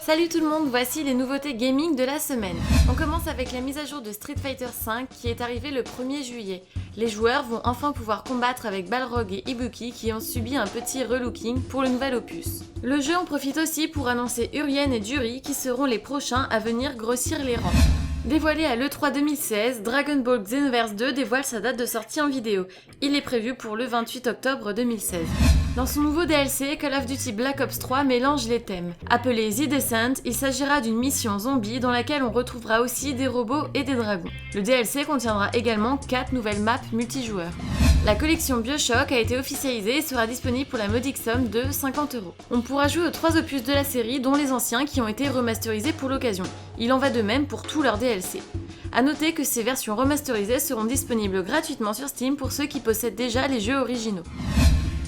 Salut tout le monde, voici les nouveautés gaming de la semaine. On commence avec la mise à jour de Street Fighter V qui est arrivée le 1er juillet. Les joueurs vont enfin pouvoir combattre avec Balrog et Ibuki qui ont subi un petit relooking pour le nouvel opus. Le jeu en profite aussi pour annoncer Urien et Juri qui seront les prochains à venir grossir les rangs. Dévoilé à l'E3 2016, Dragon Ball Xenoverse 2 dévoile sa date de sortie en vidéo. Il est prévu pour le 28 octobre 2016. Dans son nouveau DLC, Call of Duty Black Ops 3 mélange les thèmes. Appelé The Descent, il s'agira d'une mission zombie dans laquelle on retrouvera aussi des robots et des dragons. Le DLC contiendra également 4 nouvelles maps multijoueurs. La collection BioShock a été officialisée et sera disponible pour la modique somme de 50€. On pourra jouer aux 3 opus de la série, dont les anciens qui ont été remasterisés pour l'occasion. Il en va de même pour tous leurs DLC. A noter que ces versions remasterisées seront disponibles gratuitement sur Steam pour ceux qui possèdent déjà les jeux originaux.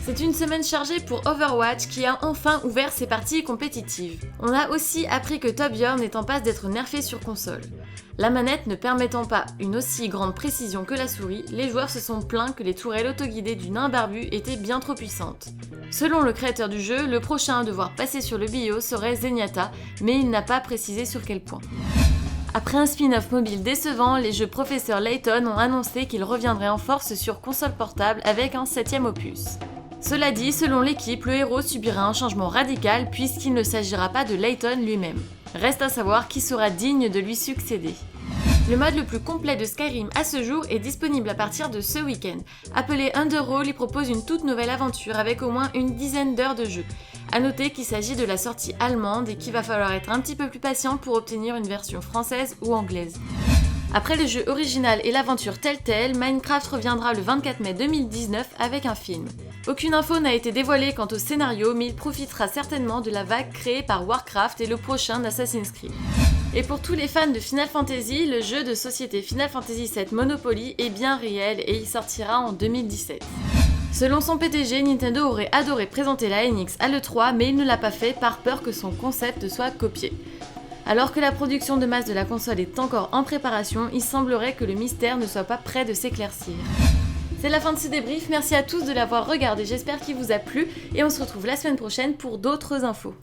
C'est une semaine chargée pour Overwatch qui a enfin ouvert ses parties compétitives. On a aussi appris que Torbjorn est en passe d'être nerfé sur console. La manette ne permettant pas une aussi grande précision que la souris, les joueurs se sont plaints que les tourelles autoguidées du nain barbu étaient bien trop puissantes. Selon le créateur du jeu, le prochain à devoir passer sur le bio serait Zenyatta, mais il n'a pas précisé sur quel point. Après un spin-off mobile décevant, les jeux Professeur Layton ont annoncé qu'ils reviendraient en force sur console portable avec un 7ème opus. Cela dit, selon l'équipe, le héros subira un changement radical puisqu'il ne s'agira pas de Layton lui-même. Reste à savoir qui sera digne de lui succéder. Le mode le plus complet de Skyrim à ce jour est disponible à partir de ce week-end. Appelé Underworld, il propose une toute nouvelle aventure avec au moins une dizaine d'heures de jeu. A noter qu'il s'agit de la sortie allemande et qu'il va falloir être un petit peu plus patient pour obtenir une version française ou anglaise. Après le jeu original et l'aventure Telltale, Minecraft reviendra le 24 mai 2019 avec un film. Aucune info n'a été dévoilée quant au scénario, mais il profitera certainement de la vague créée par Warcraft et le prochain Assassin's Creed. Et pour tous les fans de Final Fantasy, le jeu de société Final Fantasy VII Monopoly est bien réel et il sortira en 2017. Selon son PDG, Nintendo aurait adoré présenter la NX à l'E3, mais il ne l'a pas fait par peur que son concept soit copié. Alors que la production de masse de la console est encore en préparation, il semblerait que le mystère ne soit pas près de s'éclaircir. C'est la fin de ce débrief, merci à tous de l'avoir regardé, j'espère qu'il vous a plu et on se retrouve la semaine prochaine pour d'autres infos.